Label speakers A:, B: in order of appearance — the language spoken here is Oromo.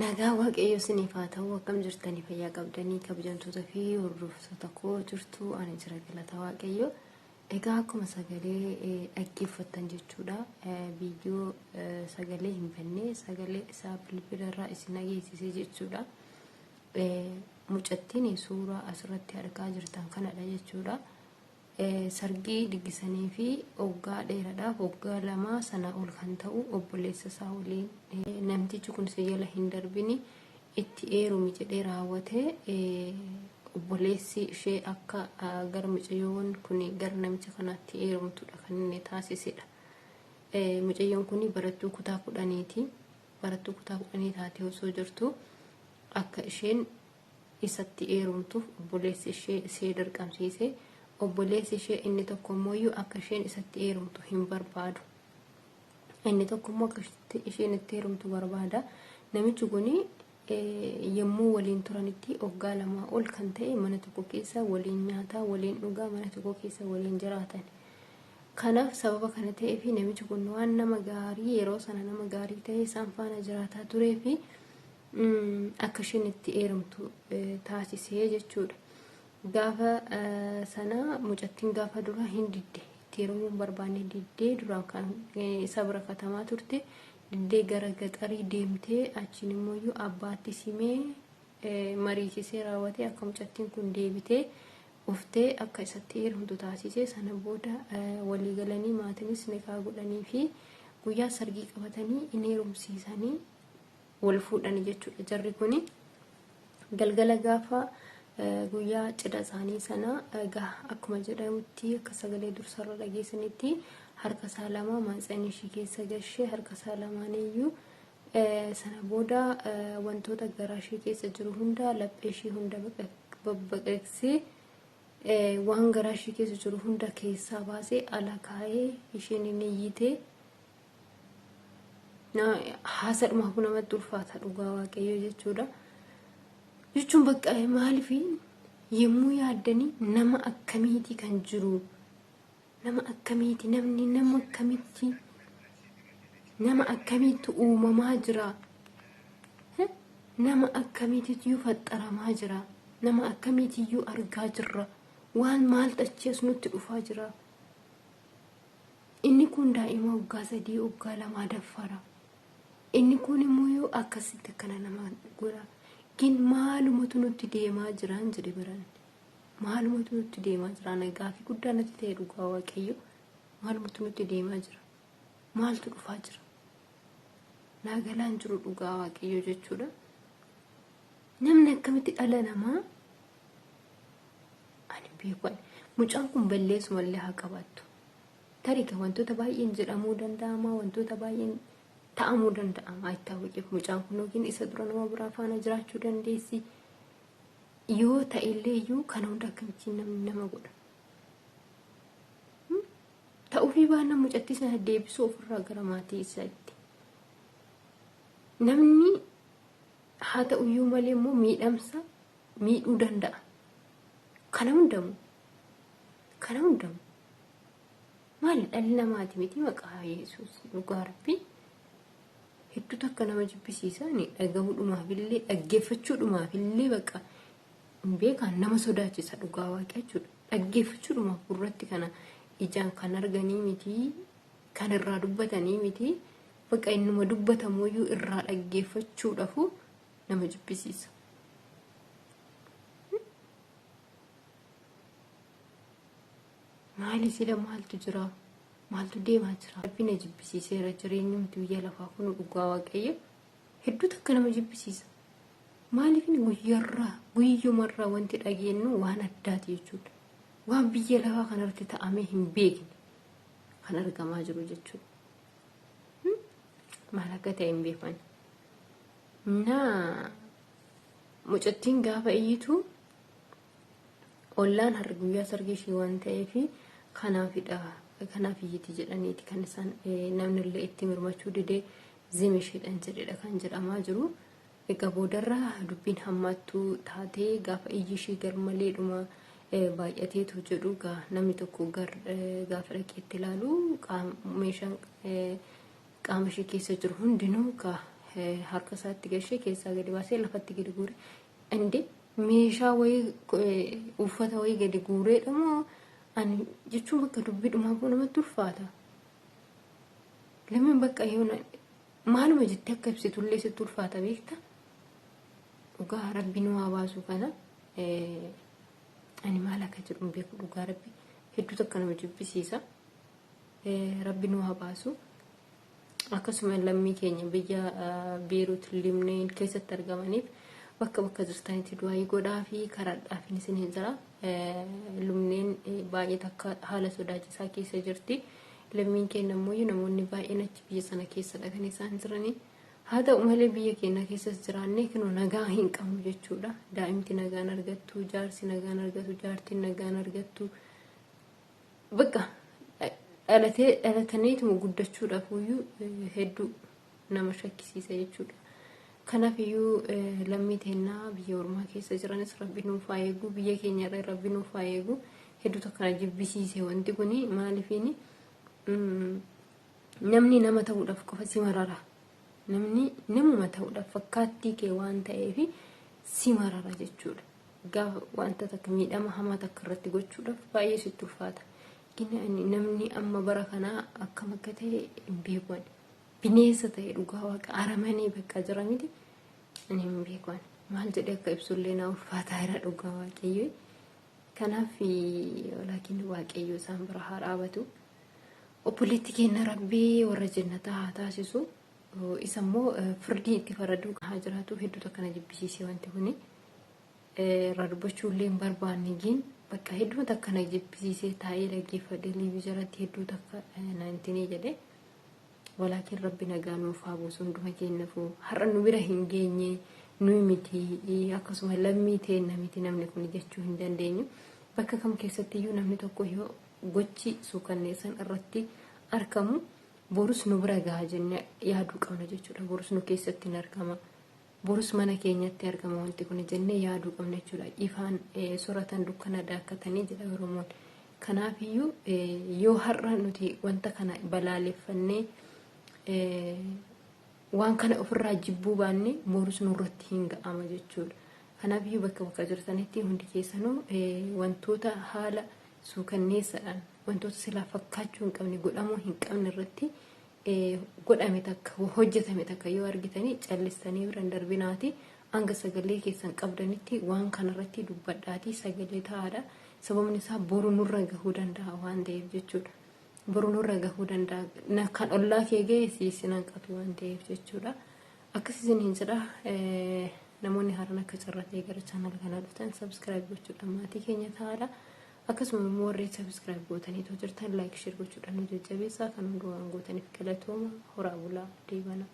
A: Nagaa waaqayyo isiniif haa ta'u akkam jirtanii fayyaa qabdanii kabajamtoota fi hordoftoota koo jirtu ani jira galata waaqayyo. Egaa akkuma sagalee dhaggeeffattan jechuudha. Viidiyoo sagalee hin fannee sagalee isaa bilbilarraa isin dhageessisee jechuudha. Mucattiin suuraa asirratti argaa jirtan kanadha jechuudha. Sargii diggisanii fi waggaa dheeraadhaaf waggaa lama sana ol kan ta'u obboleessa isaa waliin namtichi kun jala hin darbini itti eeruumi jedhee raawwate obboleessi ishee akka gara mucayyoon kun gara namicha kanaatti eerumtudha kan inni taasisedha. Mucayyoon kun barattuu kutaa 10ti. Barattuu kutaa 10 taatee osoo jirtu akka isheen isatti eerumtuuf obboleessi ishee dirqamsiise. Obboleessi ishee inni tokko immoo akka isheen isatti eerumtu hin barbaadu. Inni tokko immoo akka isheen itti eerumtu barbaada. Namichi kun yommuu waliin turanitti waggaa lama ol kan ta'e mana tokko keessa waliin nyaataa waliin dhugaa mana tokko keessa waliin jiraatan. Kanaaf sababa kana ta'ee fi namichi kun waan nama gaarii yeroo sana nama gaarii ta'e isaan faana jiraataa turee fi akka isheen itti eerumtu taasisee jechuudha. Gaafa sana mucattiin gaafa dura hin didde heerumuun barbaanne diddee duraan kan isa bira katamaa turte diddee gara gaxarii deemtee achiin immoo abbaatti simee mariisisee raawwatee akka mucattiin kun deebitee uftee akka isatti heerumtu taasisee sana booda walii galanii maatiinis nikaa godhanii fi guyyaa sargii qabatanii inni heerumsiisanii wal fuudhanii jechuudha. Jarri kun galgala gaafa guyyaa cidha isaanii sana akkuma jedhamutti akka sagalee dursarra dhageessanitti harka isaa lama maatsanii ishee keessa gashee harka isaa lamaaniyyuu sana booda wantoota garaa ishee keessa jiru hunda laphee ishee hunda babbaqeessee waan garaa ishee keessa jiru hunda keessaa baasee ala kaa'ee isheen inni iyyitee haasadhuma kun namatti ulfaata dhugaa waaqayyo jechuudha. Jechuun bakka maaliif yommuu yaaddanii nama akkamiiti kan jiru nama akkamiiti namni nama akkamiitu uumamaa jira nama akkamiitiyyuu faxxaramaa jira nama akkamiitiyyuu argaa jirra waan maal tachees nutti dhufaa jira. Inni kun daa'ima waggaa 3 waggaa 2 daffara. Inni kun immoo akkasitti kana nama godha. Kin maalumatu nutti deemaa jiran jedhe baran maalumatu nutti deemaa jira gaaffii guddaa natti ta'e dhugaa waaqayyo maalumatu nutti deemaa jira maaltu dhufaa jira naagalaan jiru dhugaa waaqayyo jechuudha. Namni akkamitti dhala namaa ani beekan mucaan kun balleessu mallee haa qabaattu tarii wantoota baay'een jedhamuu danda'ama wantoota baay'een ta'amuu danda'ama ittaawwaqiif mucaan kun yookiin isa dura nama biraa faana jiraachuu dandeessi yoo ta'ellee iyyuu kana hunda akkamitti nama godha ta'uufii baana mucattii sana deebisuu ofirraa gara maatii isaatti namni haa ta'uyyuu malee immoo miidhamsa miidhuu danda'a kana hundamu maali dhalli namaati miti maqaa Yesuus dhugaa rabbii hedduu takka nama jibbisiisanii dhagahuudhumaaf illee dhaggeeffachuudhumaaf illee bakka beekan nama sodaachisa dhugaa waaqayyoodha. Dhaggeeffachuudhumaaf gurratti kana ijaan kan arganii miti kan irraa dubbatanii miti bakka innuma dubbatamuyyuu irraa dhaggeeffachuudhaaf nama jibbisiisa. Maali sila maaltu jira? Maaltu deemaa jira? Rabbina jibbisiiseera jireenyumti biyya lafaa kun dhugaa waaqayyo hedduu takka nama jibbisiisa. Maaliif guyyumarraa wanti dhageenyu waan addaati jechuudha. Waan biyya lafaa kanarratti ta'amee hin beekne kan argamaa jiru jechuudha. Maal akka ta'e hin beekan. Mucattiin gaafa iyyitu ollaan har'a guyyaa sargii ishee waan ta'eef kanaafidha. Kanaaf iyyiti jedhaniiti kan isaan namni illee itti mirmachuu didee zimishidhan jedhedha kan jedhamaa jiru. Egaa boodarraa dubbiin hammaattuu taatee gaafa iyyi ishee garmaleedhuma baay'ateetu jedhu namni tokko gaafa dhaqeetti ilaalu meeshaan qaama ishee keessa jiru hundinuu harka isaatti galchee keessaa gadi baasee lafatti gadi guure. Inde meeshaa wayii uffata wayii gadi guureedha moo ani jechuun bakka dubbiidhumaa kun namatti ulfaata. Lameen bakka yoo maaluma jettee akka ibsitullee sitti ulfaata beekta. Dhugaa Rabbi nu haa baasu kana ani maal akka jedhu beeku dhugaa Rabbi hedduu takka nama jibbisiisa. Rabbi nu haa baasu. Akkasuma lammii keenya biyya Beirut Limneen keessatti argamaniif bakka jirtanitti du'aa godhaa fi karaadhaaf isin hin jira. Limneen baay'ee takka haala sodaachisaa keessa jirti. Lammiin keenya immoo namoonni baay'een achi biyya sana keessadha kan isaan jiranii. Haa ta'u malee biyya keenya keessas jiraannee kunoo nagaa hin qabnu jechuudha. Daa'imti nagaan argattu, jaarsi nagaan argatu, jaartiin nagaan argattu. Bakka dhalataniitu guddachuudhaaf iyyuu hedduu nama shakkisiisa jechuudha. Kanaaf iyyuu lammii teennaa biyya ormaa keessa jiranis Rabbi nuuf haa eegu, biyya keenya irraa Rabbi nuuf haa eegu. Hedduu takka jibbisiise wanti kuni maaliifini namni nama ta'uudhaaf qofa si marara. Namni namuma ta'uudhaaf fakkaattii kee waan ta'eef si marara jechuudha. Gaafa wanta takka miidhama hamaa takka irratti gochuudhaaf baay'ee sitti ulfaata. Namni amma bara kanaa akkam akka ta'e hin beekan. Bineensa ta'e dhugaa waaqa aramanii bakka jira miti ani hin beekan. Maal jedhee akka ibsullee naa ulfaataa jira dhugaa waaqayyoo. Kanaaf walaakin waaqayyoo isaan bira haa dhaabatu. Obboleetti keenya Rabbii warra jannataa haa taasisu. Isa immoo firdii itti faraduu haa jiraatu hedduu takka na jibbisiisee wanti kuni. Radbachuullee hin barbaanne gin bakka hedduu takka na jibbisiisee taa'ee dhaggeeffadhe liibii jalatti hedduu takka naantinii jedhe. Walaakin Rabbi nagaa nuuf haa buusu hunduma keenyaafuu har'a nu bira hin geenye nuyi miti akkasuma lammii teenna miti namni kun jechuu hin dandeenyu. Bakka kam keessatti iyyuu namni tokko yoo gochi suukanneessan irratti argamu borus nu bira gahaa jennee yaaduu qabna jechuudha. Borus nu keessatti hin argama. Borus mana keenyatti argama wanti kun jennee yaaduu qabna jechuudha. Ifaan soratan dukkana daakkatanii jedha Oromoon. Kanaaf iyyuu yoo har'a nuti wanta kana balaaleffannee waan kana ofirraa jibbuu baanne borus nurratti hin ga'ama jechuudha. Kanaaf iyyuu bakka jirtanitti hundi keessanuu wantoota haala suukanneessadhaan wantoota silaa fakkaachuu hin qabne godhamuu hin qabne irratti godhame takka hojjetame takka yoo argitanii callistanii bira darbinaati hanga sagalee keessan qabdanitti waan kanarratti dubbadhaati sagalee ta'aadha. Sababni isaa boru nurra gahuu danda'a waan ta'eef jechuudha. Boru nurra gahuu danda'a kan ollaa kee ga'e siisinaan qatu waan ta'eef jechuudha. Akkasiin hin jedha namoonni haaraan akka carratee gara channel kanaa dhuftan subscribe gochuudhaan maatii keenya ta'aadha. Akkasuma immoo warri subscribe gootanii jirtan like share gochuudhaan nu jajjabeessaa kan hundumaan gootaniif galatooma horaa bulaa deebana.